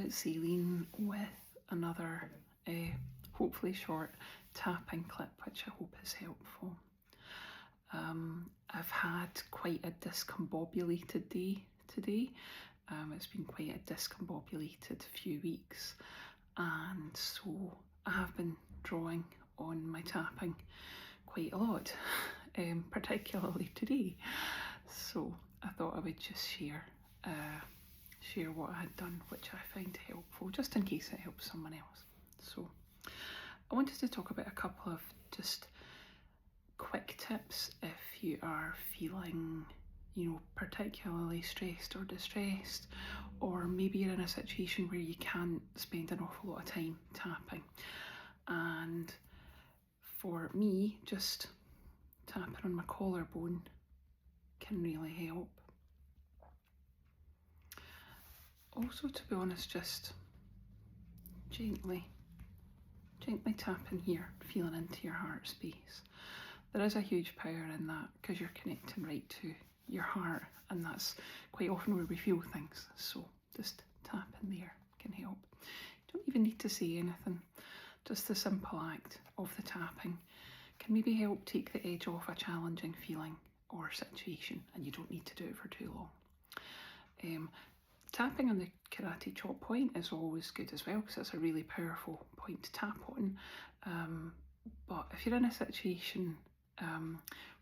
it's Aileen with another, hopefully short tapping clip, which I hope is helpful. I've had quite a discombobulated day today. It's been quite a discombobulated few weeks, and so I have been drawing on my tapping quite a lot, particularly today. So I thought I would just share what I had done, which I find helpful, just in case it helps someone else. So I wanted to talk about a couple of just quick tips if you are feeling, particularly stressed or distressed, or maybe you're in a situation where you can't spend an awful lot of time tapping. And for me, just tapping on my collarbone can really help. Also, to be honest, just gently tapping here, feeling into your heart space. There is a huge power in that because you're connecting right to your heart, and that's quite often where we feel things. So just tapping there can help. You don't even need to say anything. Just the simple act of the tapping can maybe help take the edge off a challenging feeling or situation, and you don't need to do it for too long. Tapping on the karate chop point is always good as well, because it's a really powerful point to tap on. But if you're in a situation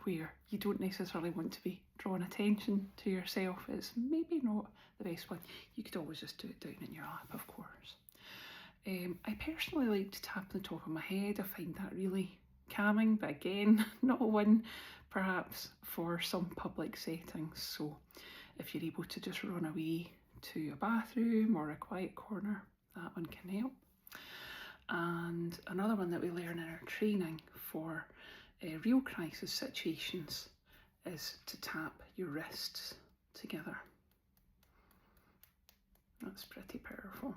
where you don't necessarily want to be drawing attention to yourself, it's maybe not the best one. You could always just do it down in your lap, of course. I personally like to tap the top of my head. I find that really calming, but again, not one perhaps for some public settings. So if you're able to just run away to a bathroom or a quiet corner, that one can help. And another one that we learn in our training for real crisis situations is to tap your wrists together. That's pretty powerful.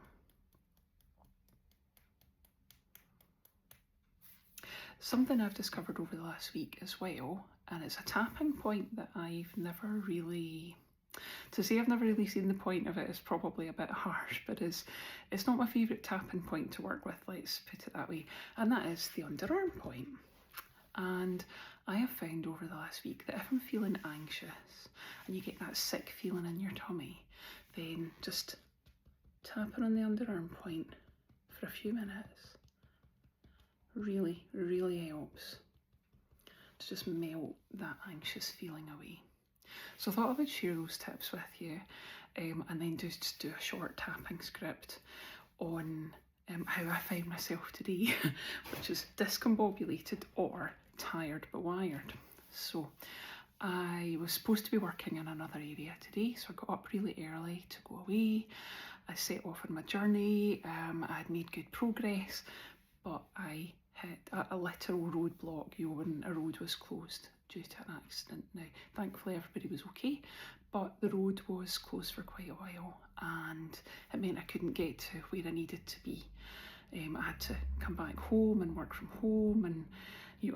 Something I've discovered over the last week as well, and it's a tapping point that I've never really seen the point of it is probably a bit harsh, but it's not my favourite tapping point to work with, let's put it that way, and that is the underarm point. And I have found over the last week that if I'm feeling anxious and you get that sick feeling in your tummy, then just tapping on the underarm point for a few minutes really, really helps to just melt that anxious feeling away. So I thought I would share those tips with you, and then just do a short tapping script on how I find myself today, which is discombobulated or tired but wired. So I was supposed to be working in another area today, so I got up really early to go away. I set off on my journey. I had made good progress, but I hit a literal roadblock, when a road was closed due to an accident. Now, thankfully everybody was okay, but the road was closed for quite a while, and it meant I couldn't get to where I needed to be. I had to come back home and work from home, and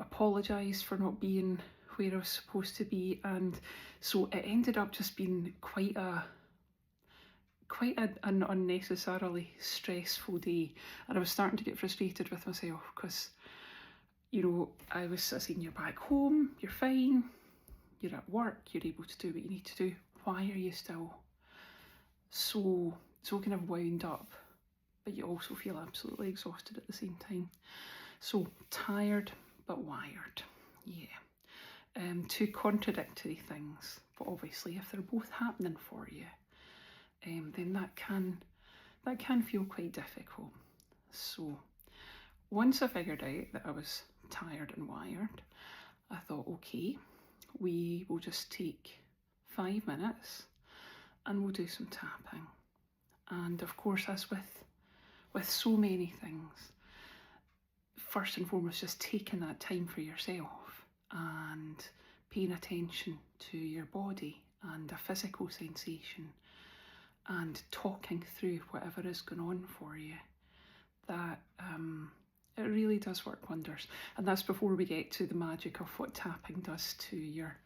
apologise for not being where I was supposed to be, and so it ended up just being quite an unnecessarily stressful day. And I was starting to get frustrated with myself because I was saying, you're back home, you're fine, you're at work, you're able to do what you need to do. Why are you still so kind of wound up, but you also feel absolutely exhausted at the same time? So tired but wired, yeah. Two contradictory things, but obviously if they're both happening for you, then that can feel quite difficult. So once I figured out that I was tired and wired, I thought, okay, we will just take 5 minutes and we'll do some tapping. And of course, as with so many things, first and foremost, just taking that time for yourself and paying attention to your body and a physical sensation and talking through whatever is going on for you, that it really does work wonders. And that's before we get to the magic of what tapping does to your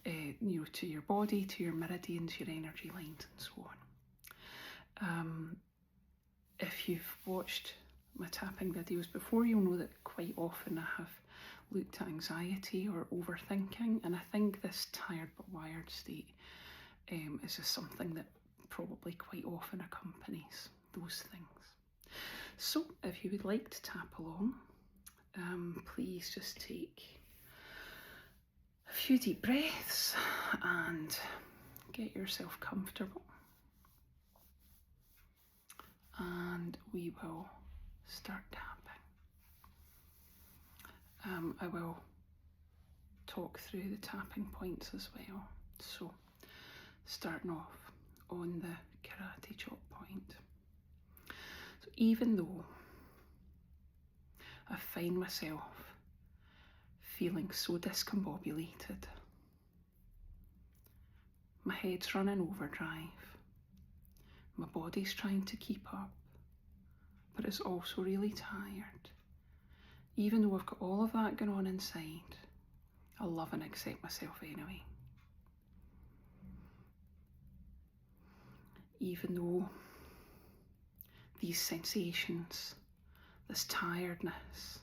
to your body, to your meridians, your energy lines, and so on. if you've watched my tapping videos before, you'll know that quite often I have looked at anxiety or overthinking, and I think this tired but wired state is just something that probably quite often accompanies those things. So if you would like to tap along, please just take a few deep breaths and get yourself comfortable, and we will start tapping. I will talk through the tapping points as well. So starting off on the karate chop point. So even though I find myself feeling so discombobulated, my head's running overdrive, my body's trying to keep up, but it's also really tired. Even though I've got all of that going on inside, I love and accept myself anyway. Even though these sensations, this tiredness,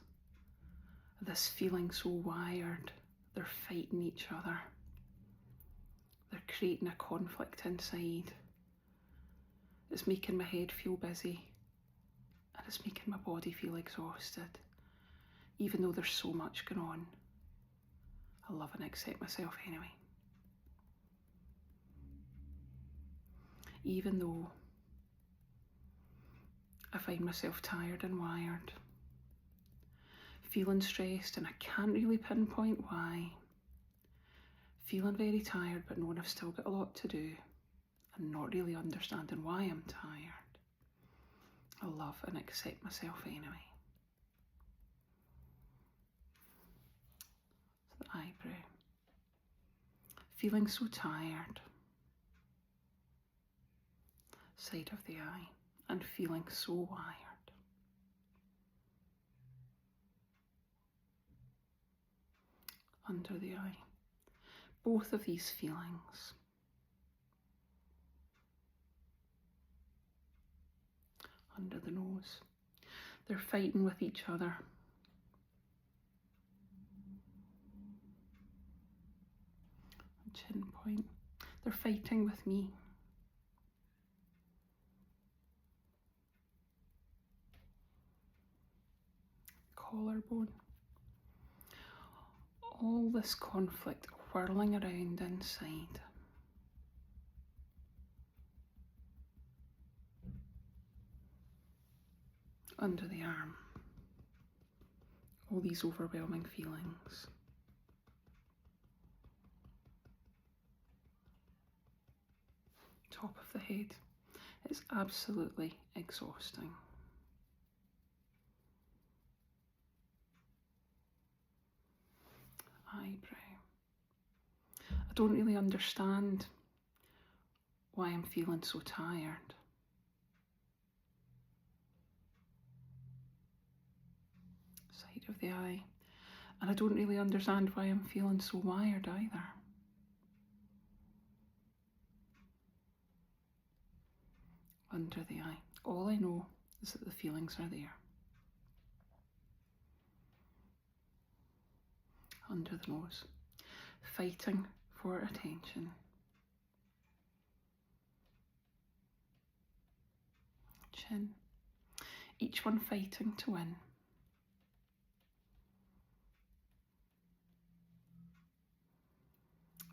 this feeling so wired, they're fighting each other. They're creating a conflict inside. It's making my head feel busy, and it's making my body feel exhausted. Even though there's so much going on, I love and accept myself anyway. Even though I find myself tired and wired, feeling stressed and I can't really pinpoint why, feeling very tired but knowing I've still got a lot to do and not really understanding why I'm tired, I love and accept myself anyway. So the eyebrow, feeling so tired, side of the eye, and feeling so wired. Under the eye, both of these feelings. Under the nose, they're fighting with each other. Chin point, they're fighting with me. Collarbone, all this conflict whirling around inside. Under the arm, all these overwhelming feelings. Top of the head, it's absolutely exhausting. Eyebrow, I don't really understand why I'm feeling so tired. Side of the eye, and I don't really understand why I'm feeling so wired either. Under the eye, all I know is that the feelings are there. Under the nose, fighting for attention. Chin, each one fighting to win.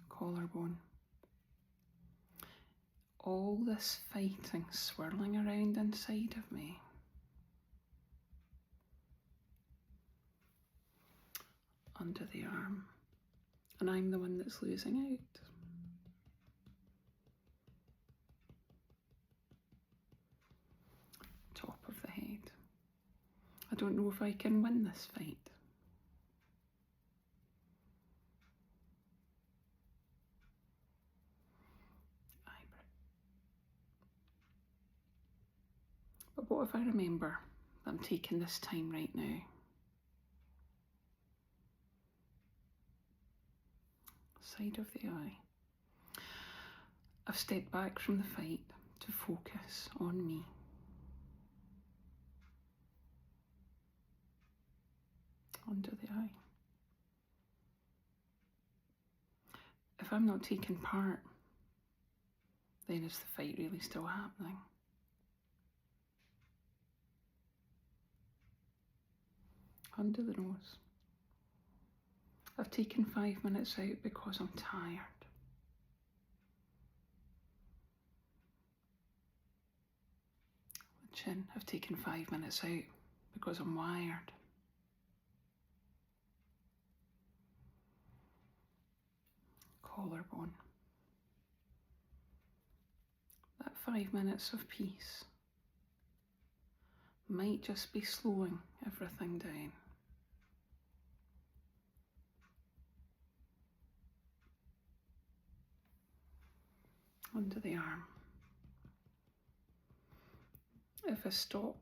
Collarbone, all this fighting swirling around inside of me. Under the arm, and I'm the one that's losing out. Top of the head, I don't know if I can win this fight. Eyebrow, but what if I remember that I'm taking this time right now? Side of the eye, I've stepped back from the fight to focus on me. under the eye. If I'm not taking part, then is the fight really still happening? Under the nose. I've taken 5 minutes out because I'm tired. The chin. I've taken 5 minutes out because I'm wired. Collarbone. That 5 minutes of peace might just be slowing everything down. Under the arm. If I stop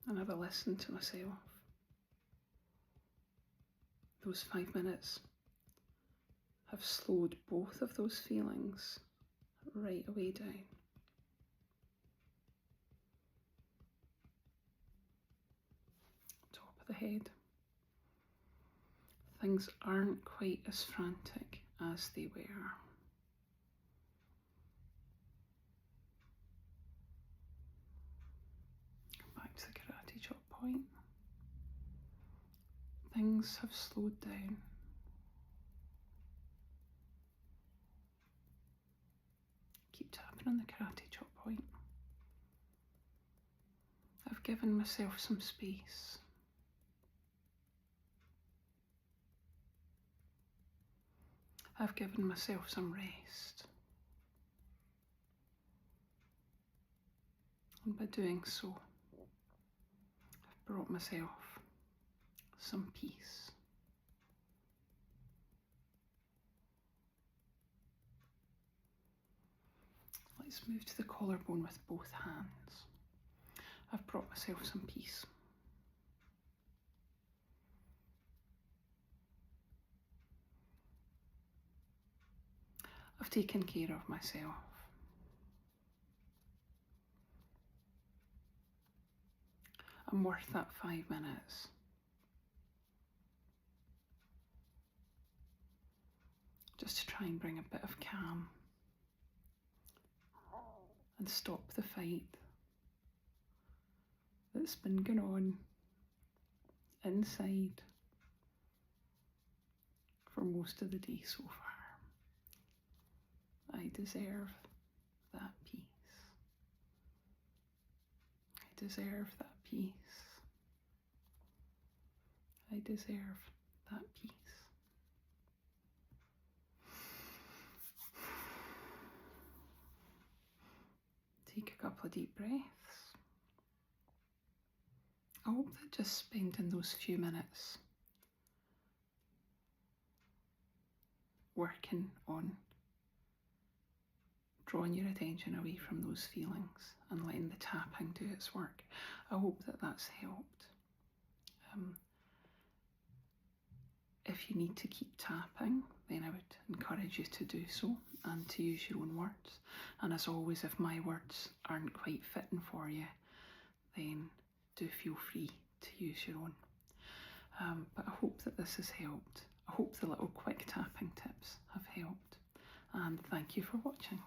and have a listen to myself, those 5 minutes have slowed both of those feelings right away down. Top of the head. Things aren't quite as frantic as they were. Come back to the karate chop point. Things have slowed down. Keep tapping on the karate chop point. I've given myself some space. I've given myself some rest. And by doing so, I've brought myself some peace. Let's move to the collarbone with both hands. I've brought myself some peace. I've taken care of myself. I'm worth that 5 minutes. Just to try and bring a bit of calm and stop the fight that's been going on inside for most of the day so far. I deserve that peace. I deserve that peace. I deserve that peace. Take a couple of deep breaths. I hope that just spending those few minutes working on drawing your attention away from those feelings and letting the tapping do its work. I hope that that's helped. If you need to keep tapping, then I would encourage you to do so and to use your own words. And as always, if my words aren't quite fitting for you, then do feel free to use your own. But I hope that this has helped. I hope the little quick tapping tips have helped. And thank you for watching.